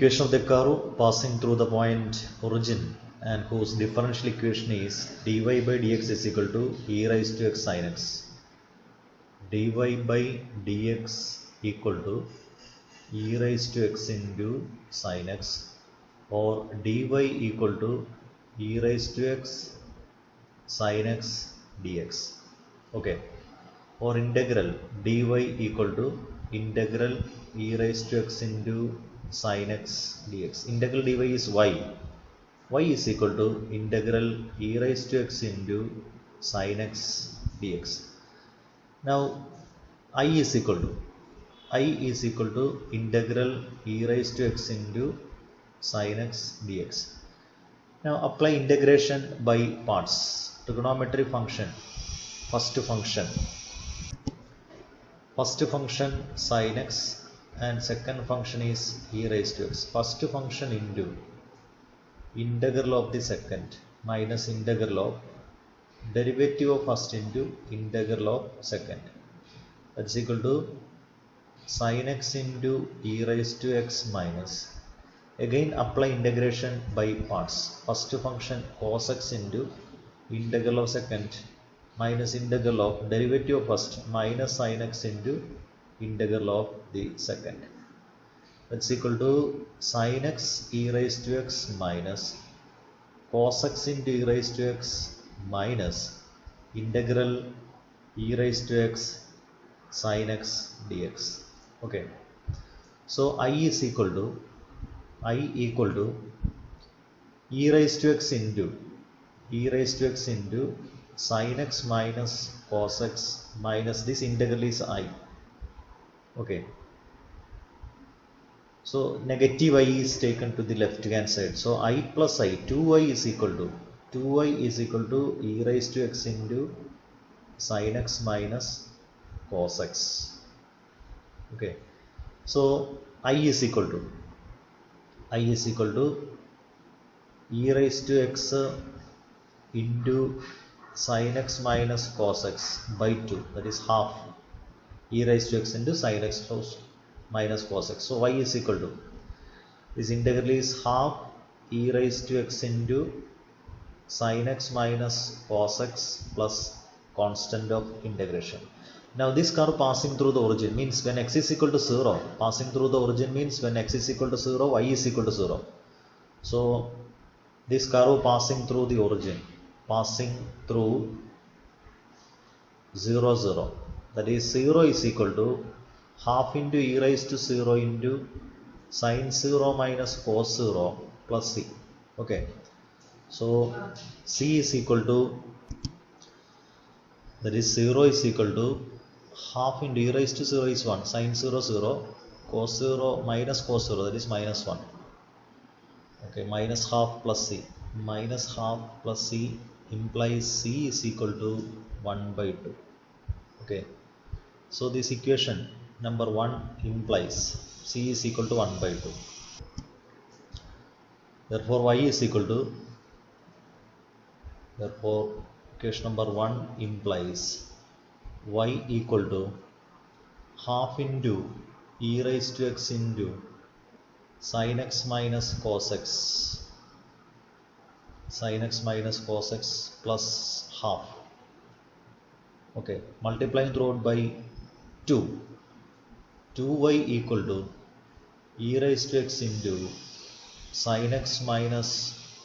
equation of the curve passing through the point origin and whose differential equation is dy by dx is equal to e raised to x sin x. dy by dx equal to e raised to x into sin x, or dy equal to e raised to x sin x dx. Okay, or integral dy equal to integral e raised to x into sin x dx. Integral dy is y. Y is equal to integral e raised to x into sin x dx. Now I is equal to integral e raised to x into sin x dx. Now apply integration by parts. Trigonometry function. First function sin x and second function is e raised to x. First function into integral of the second minus integral of derivative of first into integral of second. That's equal to sin x into e raised to x minus. Again apply integration by parts. First function cos x into integral of second minus integral of derivative of first minus sin x into integral of the second. That's equal to sin x e raised to x minus cos x into e raised to x minus integral e raised to x sin x dx. Okay, so I equal to e raised to x into sin x minus cos x minus this integral is I. Okay, so negative I is taken to the left hand side. So I plus I, 2i is equal to e raised to x into sin x minus cos x. Okay, so I is equal to e raised to x into sin x minus cos x by 2, that is half e raised to x into sin x minus cos x. So y is equal to, this integral is half e raised to x into sin x minus cos x plus constant of integration. Now this curve passing through the origin means when x is equal to 0, passing through the origin means when x is equal to 0, y is equal to 0. So this curve passing through the origin, passing through 0, 0, that is 0 is equal to half into e raised to 0 into sin 0 minus cos 0 plus c. Okay, so c is equal to, that is 0 is equal to half into e raised to 0 is 1, sin 0 0, cos 0 minus cos 0, that is minus 1. Okay, minus half plus c, implies c is equal to 1 by 2. Okay, so this equation number 1 implies c is equal to 1 by 2. Therefore y is equal to, therefore equation number 1 implies y equal to half into e raised to x into sin x minus cos x plus half. Okay, multiplying throughout by 2, 2y equal to e raised to x into sin x minus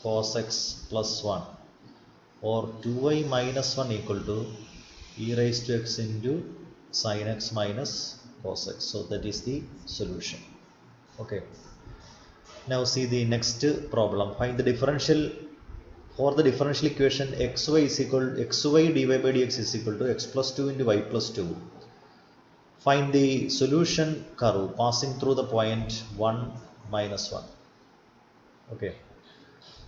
cos x plus 1, or 2y minus 1 equal to e raised to x into sin x minus cos x. So that is the solution. Okay, now see the next problem. Find the differential for the differential equation xy dy by dx is equal to x plus 2 into y plus 2. Find the solution curve passing through the point 1 minus 1. Okay,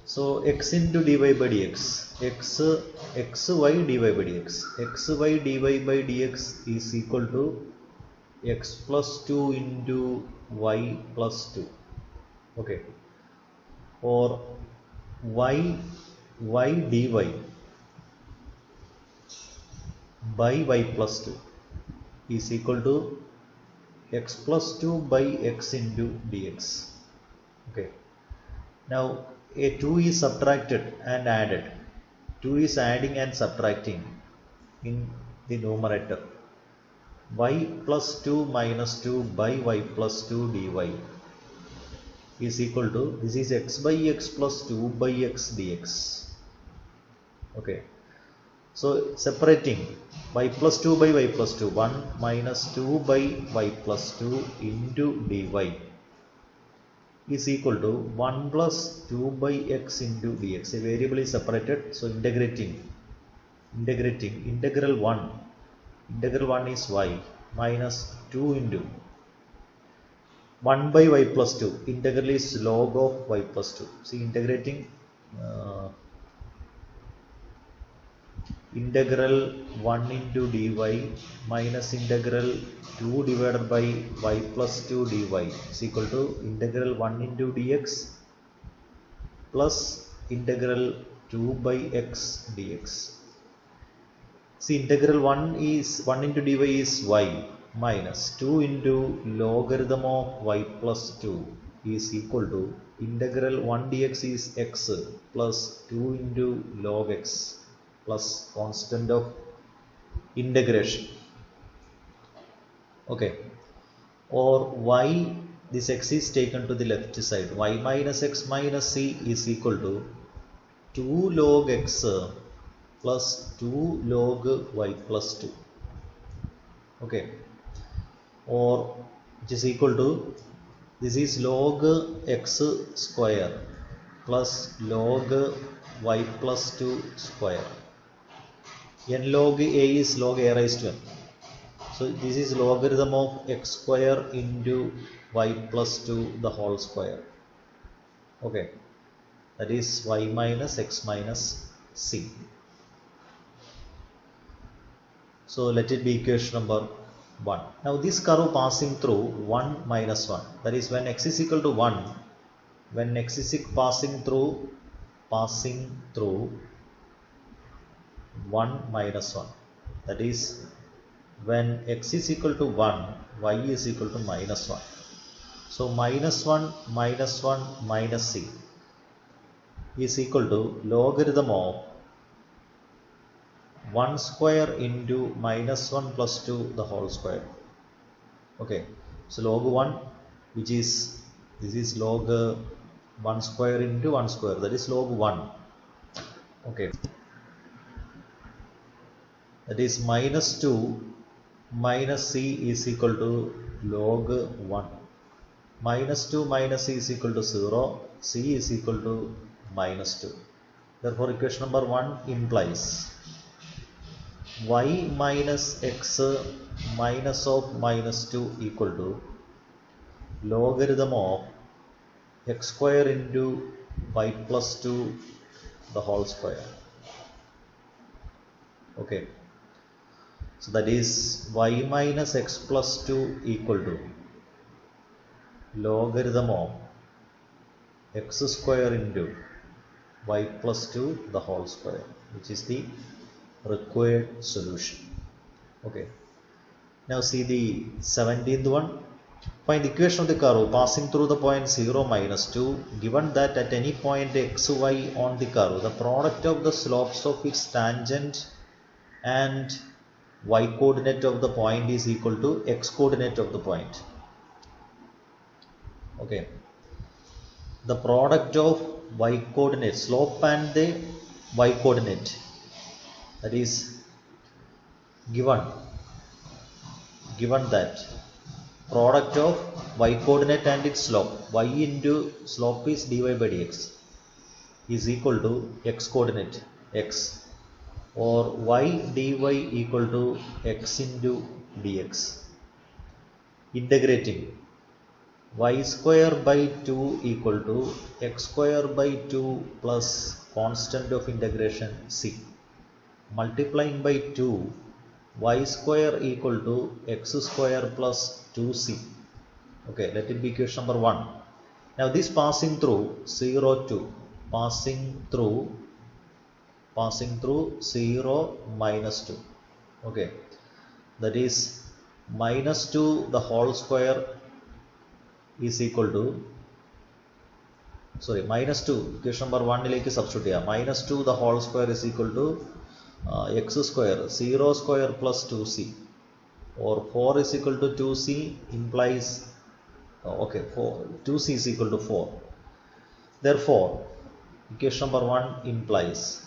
so x into dy by dx, xy dy by dx, xy dy by dx is equal to x plus 2 into y plus 2. Okay, or y dy by y plus 2 is equal to x plus 2 by x into dx. Okay. Now a 2 is subtracted and added. 2 is adding and subtracting in the numerator. Y plus 2 minus 2 by y plus 2 dy is equal to, this is x by x plus 2 by x dx. Okay. So separating y plus 2 by y plus 2, 1 minus 2 by y plus 2 into dy is equal to 1 plus 2 by x into dx. A variable is separated, so integrating integral 1 is y minus 2 into 1 by y plus 2. Integral is log of y plus 2. See, integrating integral 1 into dy minus integral 2 divided by y plus 2 dy is equal to integral 1 into dx plus integral 2 by x dx. See, integral 1 into dy is y minus 2 into logarithm of y plus 2 is equal to integral 1 dx is x plus 2 into log x plus constant of integration. Okay. Or y, this x is taken to the left side. Y minus x minus c is equal to 2 log x plus 2 log y plus 2. Okay. Or which is equal to, this is log x square plus log y plus 2 square. N log a is log a raised to n. So this is logarithm of x square into y plus 2 the whole square. Okay. That is y minus x minus c. So let it be equation number 1. Now this curve passing through 1 minus 1. That is when x is equal to 1, when x is passing through 1 minus 1. That is when x is equal to 1, y is equal to minus 1. So minus 1 minus c is equal to logarithm of 1 square into minus 1 plus 2 the whole square. Okay. So log 1, which is, this is log 1 square into 1 square, that is log 1. Okay. That is minus 2 minus c is equal to log 1. Minus 2 minus c is equal to 0. C is equal to minus 2. Therefore, equation number 1 implies y minus x minus of minus 2 equal to logarithm of x square into y plus 2 the whole square. Okay. So that is y minus x plus 2 equal to logarithm of x square into y plus 2 the whole square, which is the required solution. Okay. Now see the 17th one. Find the equation of the curve passing through the point 0 minus 2, given that at any point xy on the curve, the product of the slopes of its tangent and y coordinate of the point is equal to x coordinate of the point. Okay. The product of y coordinate, slope and the y coordinate, that is given that product of y coordinate and its slope, y into slope is dy by dx, is equal to x coordinate x, or y dy equal to x into dx. Integrating y square by 2 equal to x square by 2 plus constant of integration c. Multiplying by 2, y square equal to x square plus 2c. Okay, let it be equation number 1. Now this passing through 0 2, passing through 0 minus 2. Okay, that is minus 2 the whole square is equal to sorry, minus 2, equation number 1 like substitute here. Minus 2 the whole square is equal to x square, 0 square plus 2c, or 4 is equal to 2c implies, okay, 2c is equal to 4. Therefore, equation number 1 implies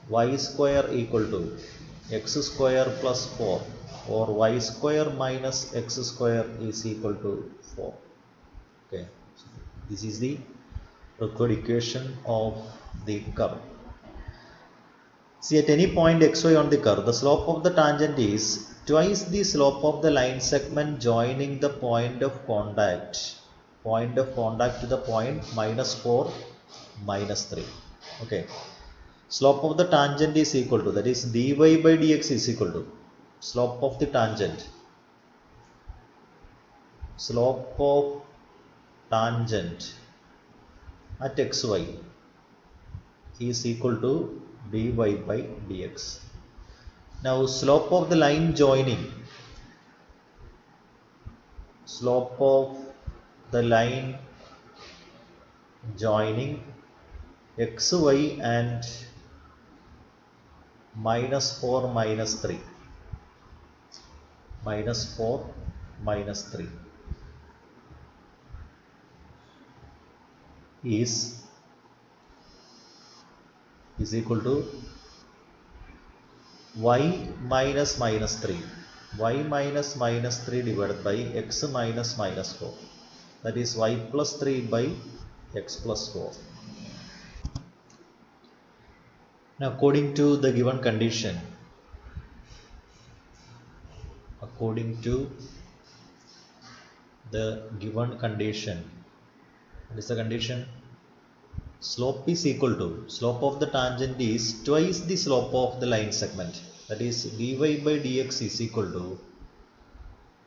y square equal to x square plus 4, or y square minus x square is equal to 4. Okay, so this is the required equation of the curve. See, at any point xy on the curve, the slope of the tangent is twice the slope of the line segment joining the point of contact to the point minus 4, minus 3. Okay, slope of the tangent is equal to, that is dy by dx is equal to slope of the tangent at xy is equal to dy by dx. Now slope of the line joining xy and minus 4, minus 3 is equal to y minus minus 3 divided by x minus minus 4, that is y plus 3 by x plus 4. Now according to the given condition, what is the condition? Slope is equal to, slope of the tangent is twice the slope of the line segment, that is dy by dx is equal to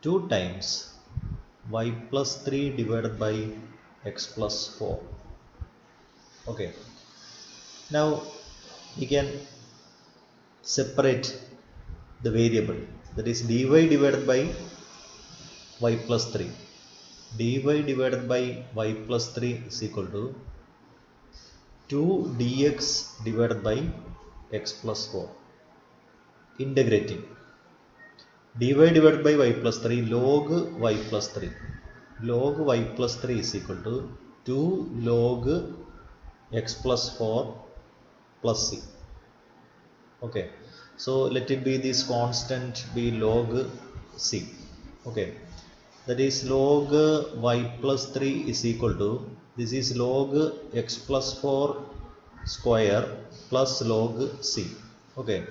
2 times y plus 3 divided by x plus 4. Okay, now we can separate the variable, that is dy divided by y plus 3. dy divided by y plus 3 is equal to 2 dx divided by x plus 4. Integrating dy divided by y plus 3 log y plus 3. Log y plus 3 is equal to 2 log x plus 4 plus c. Okay, so let it be this constant be log c. Okay, that is log y plus 3 is equal to, this is log x plus 4 square plus log c. Okay,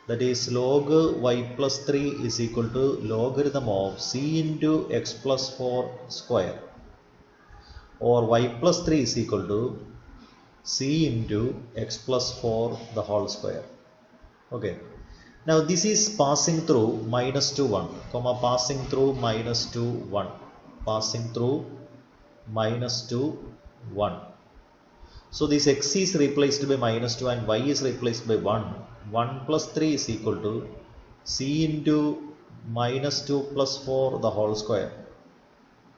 that is log y plus 3 is equal to logarithm of c into x plus 4 square, or y plus 3 is equal to c into x plus 4 the whole square. Okay, now this is passing through minus 2 1, comma passing through minus 2 1, passing through minus 2 1. So this x is replaced by minus 2 and y is replaced by 1. 1 plus 3 is equal to c into minus 2 plus 4 the whole square.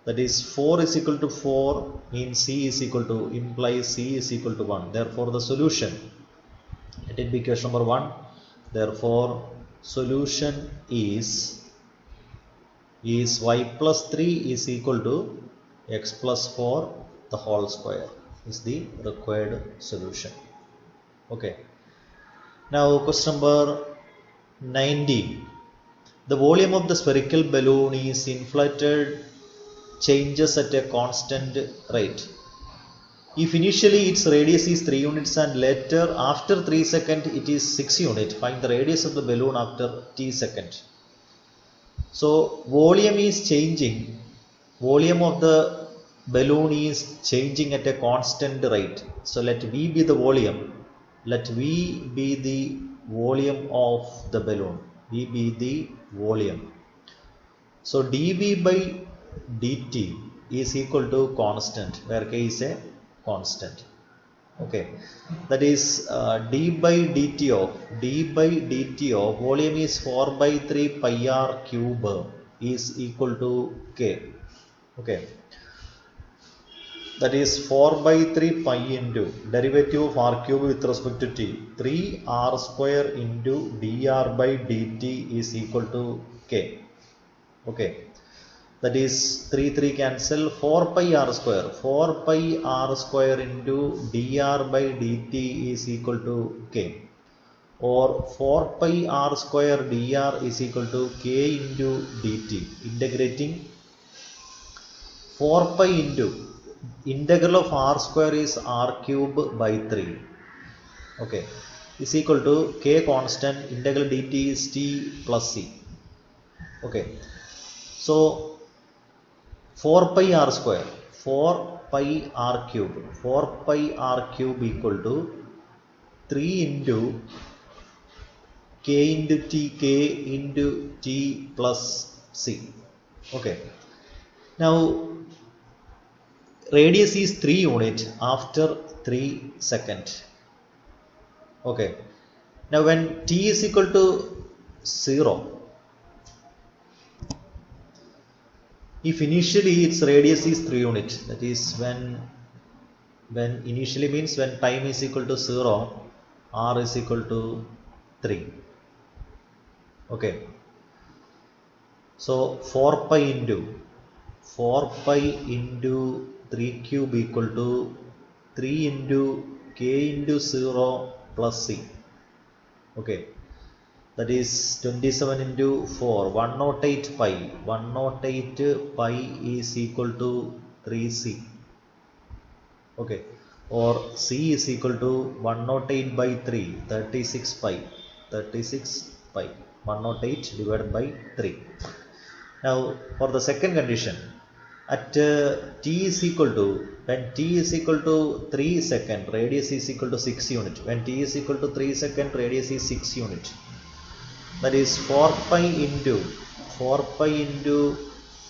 That is 4 is equal to 4 means c is equal to, implies c is equal to 1. Therefore the solution, let it be equation number 1. Therefore solution is y plus 3 is equal to x plus 4 the whole square is the required solution. Okay, now question number 19. The volume of the spherical balloon is inflated changes at a constant rate. If initially its radius is 3 units and later after 3 seconds it is 6 units, find the radius of the balloon after t seconds. So volume is changing, volume of the balloon is changing at a constant rate. So let V be the volume, let V be the volume of the balloon, V be the volume. So dV by dt is equal to constant, where k is a constant. Okay, that is d by dt of volume is 4 by 3 pi r cube is equal to k. Okay, that is 4 by 3 pi into derivative of r cube with respect to t, 3 r square into dr by dt is equal to k. Okay, that is 3 cancel, 4 pi r square, 4 pi r square into dr by dt is equal to k, or 4 pi r square dr is equal to k into dt. Integrating 4 pi into integral of r square is r cube by 3, okay, is equal to k constant, integral dt is t plus c. Okay, so 4 pi r square, 4 pi r cube, 4 pi r cube equal to 3 into k into t, k into t plus c. Okay, now radius is 3 unit after 3 second. Okay, now when t is equal to 0, if initially its radius is 3 unit, that is when initially means when time is equal to 0, r is equal to 3. Okay, so 4 pi into 3 cube equal to 3 into k into 0 plus c. Okay, that is 27 into 4, 108 pi. 108 pi is equal to 3c. Okay, or c is equal to 108 by 3, 36 pi. 36 pi, 108 divided by 3. Now for the second condition, at t is equal to, when t is equal to 3 second, radius is equal to 6 unit. When t is equal to 3 second, radius is 6 unit. That is 4 pi into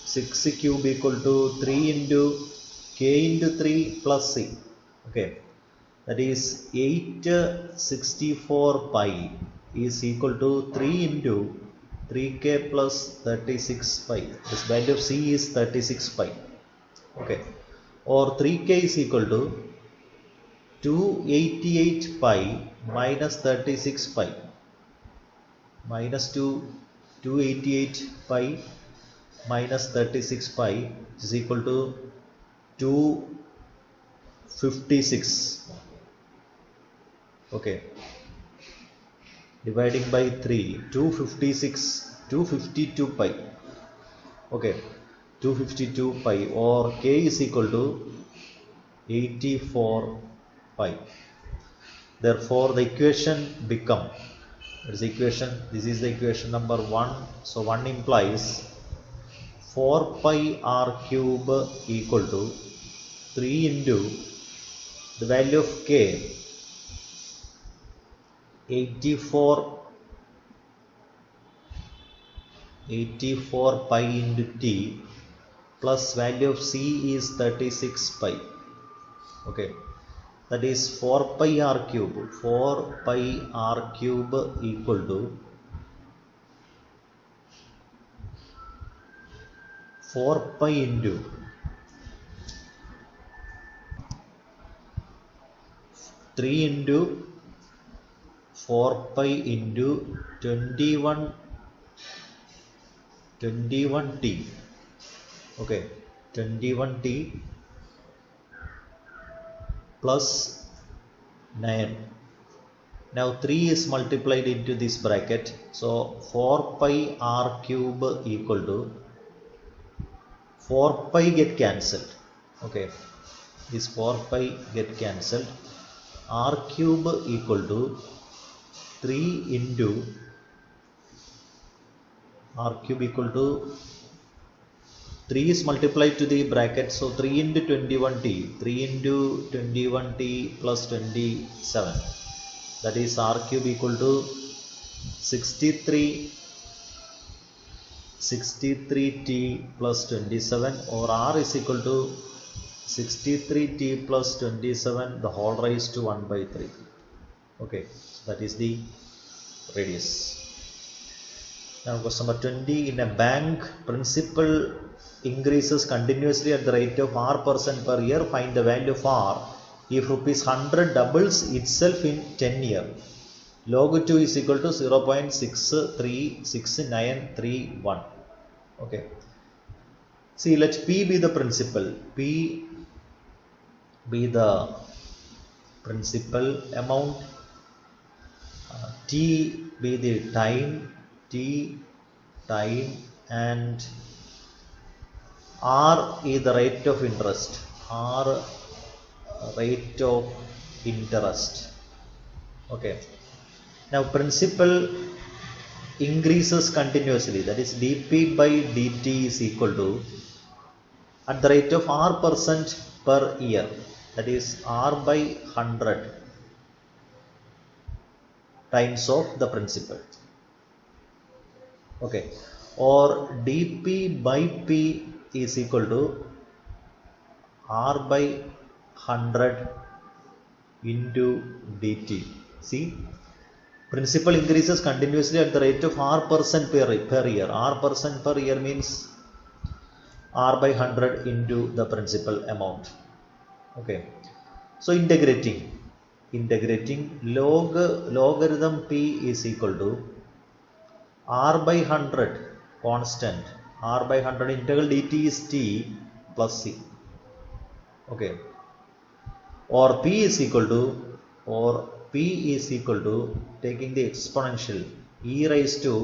6 cube equal to 3 into k into 3 plus c. Okay, that is 864 pi is equal to 3 into 3k plus 36 pi. This value of c is 36 pi. Okay, or 3k is equal to 288 pi minus 36 pi. Minus 288 pi minus 36 pi is equal to 256. Okay, dividing by 3, 252 pi. Okay, 252 pi, or k is equal to 84 pi. Therefore the equation become, this is the equation number 1. So 1 implies 4 pi r cube equal to 3 into the value of k, 84 pi into t, plus value of c is 36 pi. Okay, that is 4 pi r cube. 4 pi r cube equal to 4 pi into 3 into 4 pi into 21t. Okay, 21t plus 9. Now 3 is multiplied into this bracket, so 4 pi r cube equal to 4 pi get cancelled. Okay, this 4 pi get cancelled. R cube equal to 3 into r cube equal to 3 is multiplied to the bracket, so 3 into 21t, 3 into 21t plus 27, that is r cube equal to 63t plus 27, or r is equal to 63t plus 27 the whole raised to 1 by 3. Okay, that is the radius. Now question number 20, in a bank, principal increases continuously at the rate of r% per year, find the value of r if rupees 100 doubles itself in 10 years. Log 2 is equal to 0.63691. Okay. See, let P be the principal. P be the principal amount. T be the time. And R is the rate of interest. Rate of interest. Okay. Now principal increases continuously, that is dp by dt is equal to at the rate of r% per year, that is r by 100 times of the principal. Okay. Or dp by p is equal to r by 100 into dt. See, principal increases continuously at the rate of r% per year. R% per year means r by 100 into the principal amount. Okay. So integrating logarithm p is equal to r by 100 constant. R by 100 integral dt is t plus c. Okay. Or p is equal to taking the exponential e raised to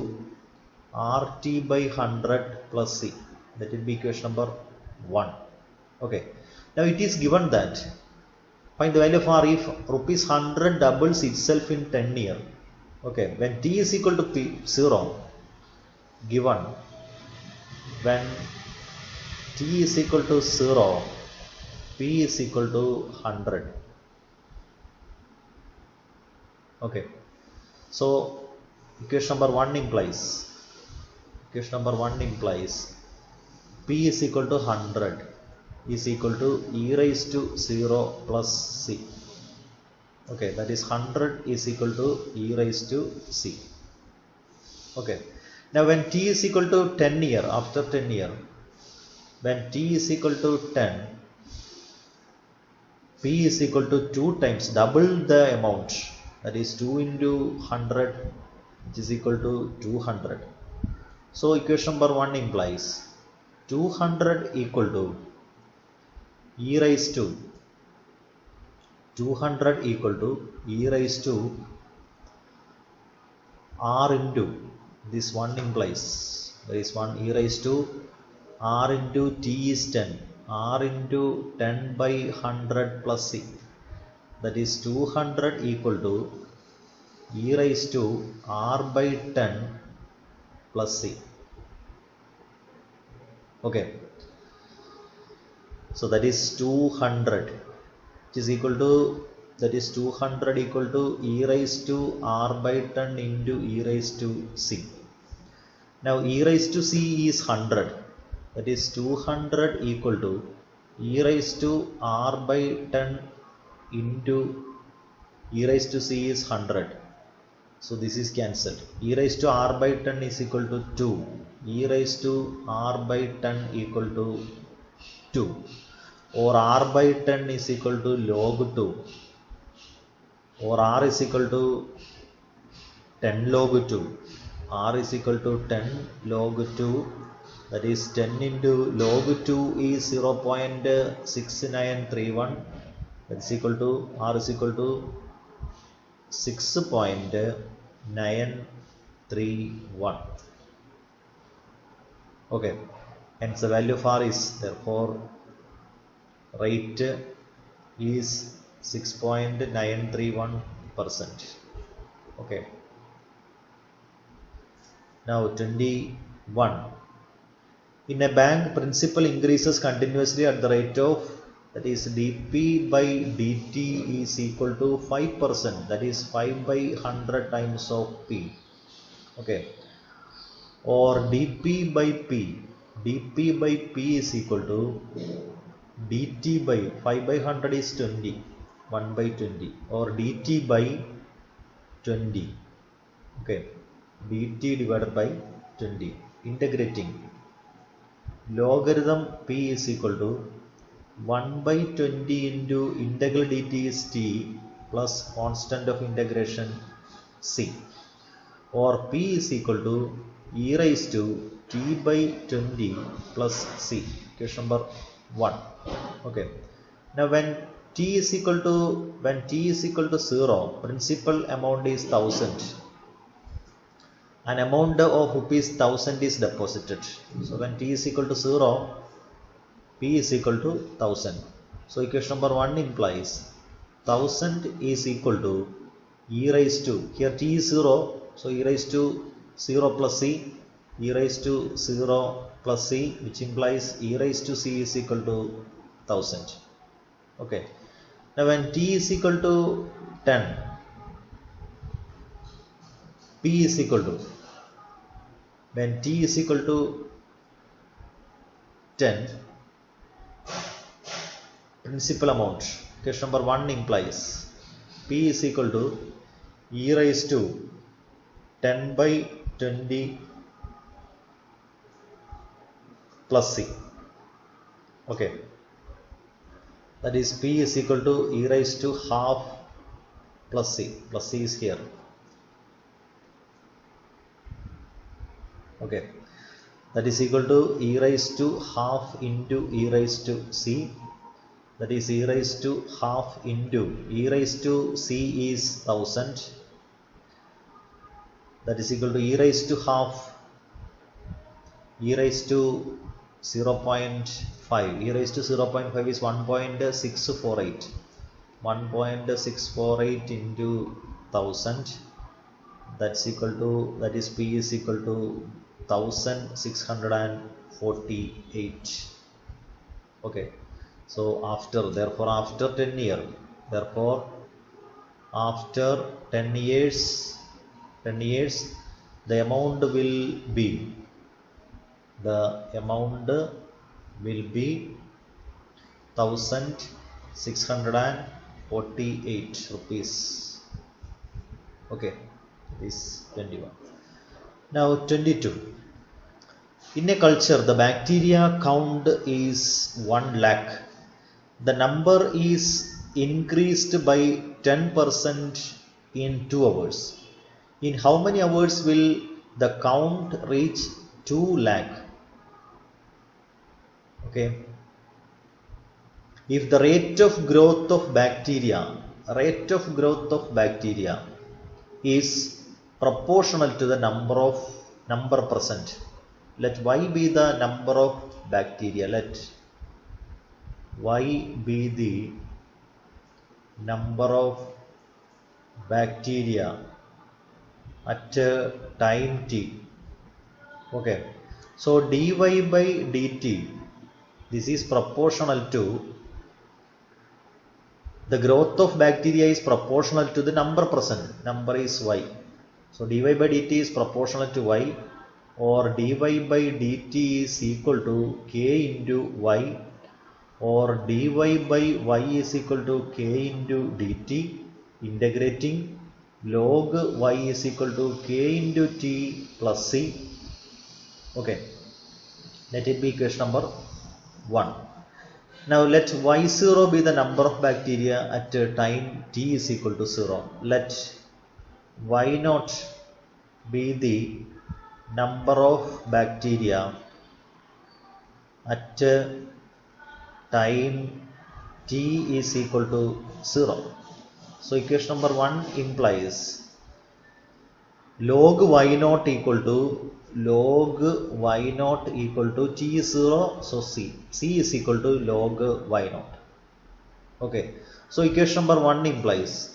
rt by 100 plus c. That will be equation number 1. Okay. Now it is given that find the value of r if rupees 100 doubles itself in 10 years. Okay. When t is equal to 0, given when t is equal to 0, p is equal to 100. Okay. So equation number 1 implies p is equal to 100 is equal to e raised to 0 plus c. Okay, that is 100 is equal to e raised to c. Okay. Now when t is equal to 10 year, after 10 year, when t is equal to 10, p is equal to 2 times, double the amount, that is 2 into 100, which is equal to 200. So equation number 1 implies 200 equal to e raised to 200 equal to e raised to r into this one implies there is 1 e raised to r into t is 10, r into 10 by 100 plus c, that is 200 equal to e raised to r by 10 plus c. Okay. So that is 200, which is equal to, that is 200 equal to e raised to r by 10 into e raised to c. Now e raised to c is 100, that is 200 equal to e raised to r by 10 into e raised to c is 100. So this is cancelled. E raised to r by 10 is equal to 2. E raised to r by 10 equal to 2. Or r by 10 is equal to log 2. Or r is equal to 10 log 2. R is equal to 10 log 2. That is 10 into log 2 is 0.6931. That is equal to, r is equal to 6.931. Okay. Hence the value of r is, therefore rate is 6.931%. Okay. Now 21. In a bank, principal increases continuously at the rate of, that is dp by dt is equal to 5%, that is 5 by 100 times of p. Okay. Or dp by p is equal to dt by 5 by 100 is 20, 1 by 20, or dt by 20. Okay. dt divided by 20. Integrating logarithm p is equal to 1 by 20 into integral dt is t plus constant of integration c, or p is equal to e raised to t by 20 plus c. Question number 1. Okay. Now when t is equal to 0, principal amount is 1000. An amount of rupees 1000 is deposited. So when t is equal to 0, p is equal to 1000. So equation number 1 implies 1000 is equal to e raised to, here t is 0, so e raised to 0 plus c, e raised to 0 plus c, which implies e raised to c is equal to 1000. Okay. Now when t is equal to 10, p is equal to, when t is equal to 10, principal amount, question number 1 implies p is equal to e raised to 10 by 20 plus c. Okay, that is p is equal to e raised to half plus c. Plus c is here. Okay, that is equal to e raised to half into e raised to c. That is e raised to half into e raised to c is 1000. That is equal to e raised to half, e raised to 0.5. E raised to 0.5 is 1.648. 1.648 into 1000. That's equal to, that is p is equal to 1648. Okay. So therefore after 10 years, after 10 years, the amount will be 1648 rupees. Okay, this is 21. Now 22. In a culture, the bacteria count is 1 lakh. The number is increased by 10% in 2 hours. In how many hours will the count reach 2 lakh? Okay. If the rate of growth of bacteria is proportional to the number present, let y be the number of bacteria. Let y be the number of bacteria at time t. Okay, so dy by dt, this is proportional to, the growth of bacteria is proportional to the number present. Number is y. So dy by dt is proportional to y, or dy by dt is equal to k into y, or dy by y is equal to k into dt, integrating log y is equal to k into t plus c. Okay, let it be equation number 1. Now let y0 be the number of bacteria at time t is equal to 0. Let y0 be the number of bacteria at time t is equal to 0. So equation number 1 implies log y0 equal to t is 0, so c is equal to log y0. Okay, so equation number 1 implies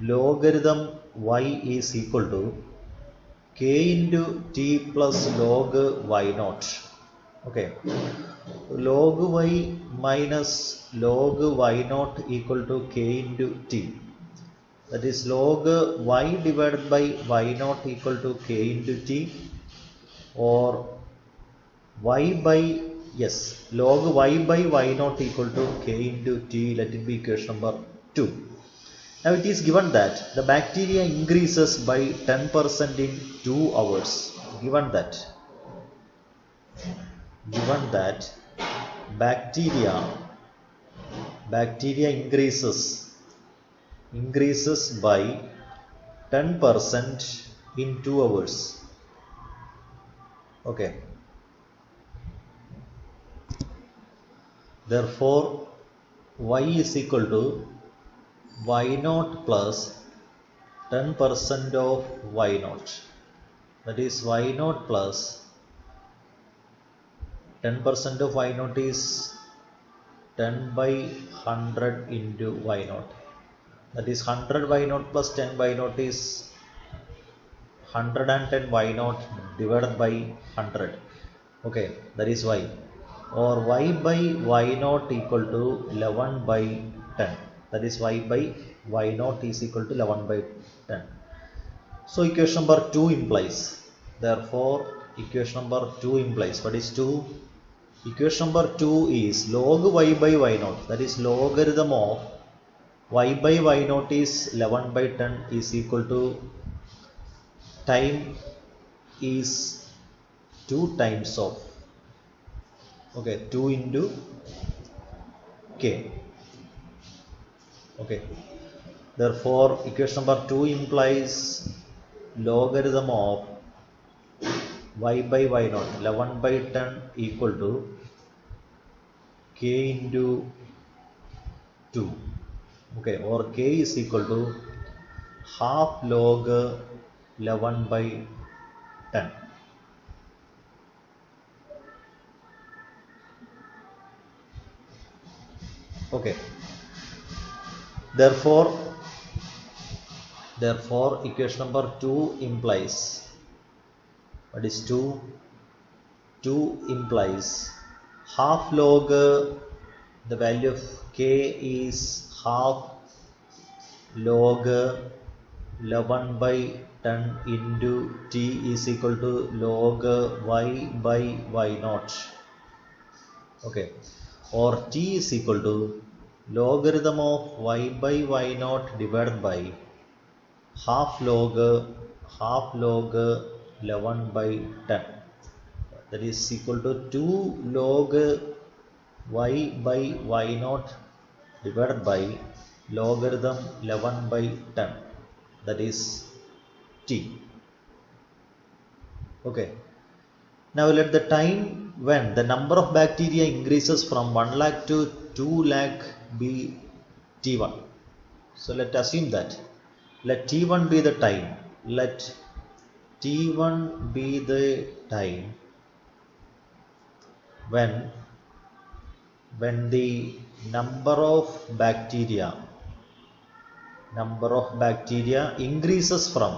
logarithm y is equal to k into t plus log y0. Okay, log y minus log y0 equal to k into t. That is log y divided by y0 equal to k into t, or log y by y0 equal to k into t. Let it be equation number 2. Now it is given that the bacteria increases by 10% in 2 hours. Given that given that bacteria increases by 10% in 2 hours. Okay. Therefore, y is equal to y naught plus 10% of y naught. That is y naught plus 10% of y naught is 10 by 100 into y naught. That is 100 y naught plus 10 y naught is 110 y naught divided by 100. Okay, that is y. Or y by y naught equal to 11 by 10. That is y by y naught is equal to 11 by 10. So equation number 2 implies. Therefore, equation number 2 implies. What is 2? Equation number 2 is log y by y naught. That is logarithm of y by y naught is 11 by 10 is equal to time is 2 times of 2 into k. Okay. Therefore, equation number 2 implies logarithm of y by y naught 11 by 10 equal to k into 2. Okay, or k is equal to half log 11 by 10. Okay. Therefore, equation number 2 implies, what is 2? 2 implies half log, the value of k is half log 11 by 10 into t is equal to log y by y naught. Okay, or t is equal to logarithm of y by y naught divided by half log 11 by 10. That is equal to 2 log y by y naught divided by logarithm 11 by 10. That is t. Okay. Now let the time when the number of bacteria increases from 1 lakh to 2 lakh be t1. So let assume that. Let t1 be the time. Let t1 be the time when the number of bacteria increases from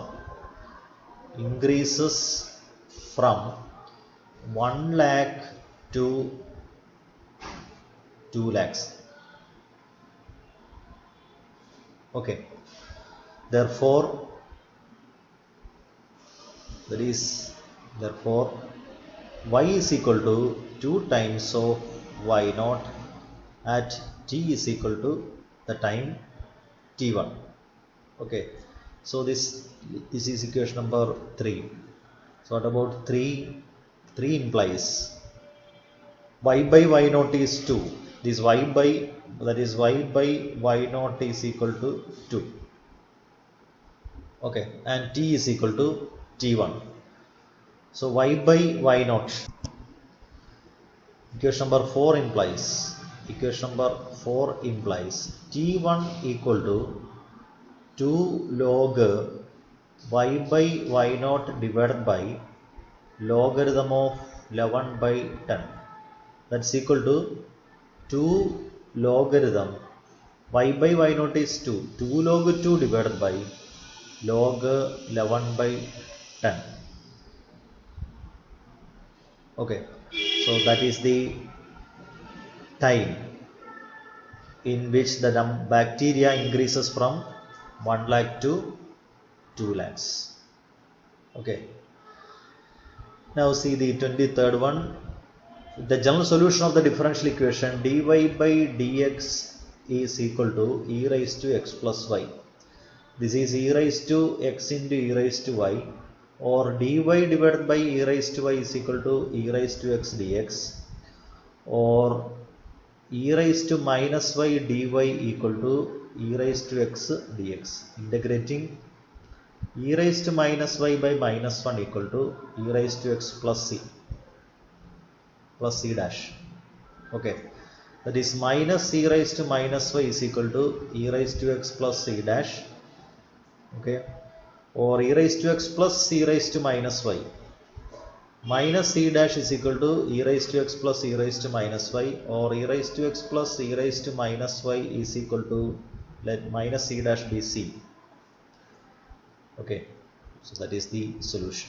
1 lakh to 2 lakhs. Okay. Therefore y is equal to 2 times of y naught at t is equal to the time t1. Okay. So this is equation number 3. So what about 3? 3 implies y by y naught is 2. This y by y naught is equal to 2. Okay, and t is equal to t1. So y by y naught, equation number 4 implies t1 equal to 2 log y by y naught divided by logarithm of 11 by 10. That's equal to 2 logarithm y by y naught is 2. 2 log 2 divided by log 11 by 10. Okay, so that is the time in which the bacteria increases from 1 lakh to 2 lakhs. Okay. Now see the 23rd one. The general solution of the differential equation dy by dx is equal to e raised to x plus y. This is e raised to x into e raised to y, or dy divided by e raised to y is equal to e raised to x dx, or e raised to minus y dy equal to e raised to x dx. Integrating e raised to minus y by minus 1 equal to e raised to x plus c dash. Okay, that is minus e raised to minus y is equal to e raised to x plus c dash. Okay, or e raised to x plus c raised to minus y. Minus c dash is equal to e raised to x plus e raised to minus y, or e raised to x plus e raised to minus y is equal to, let minus c dash be c. Okay, so that is the solution.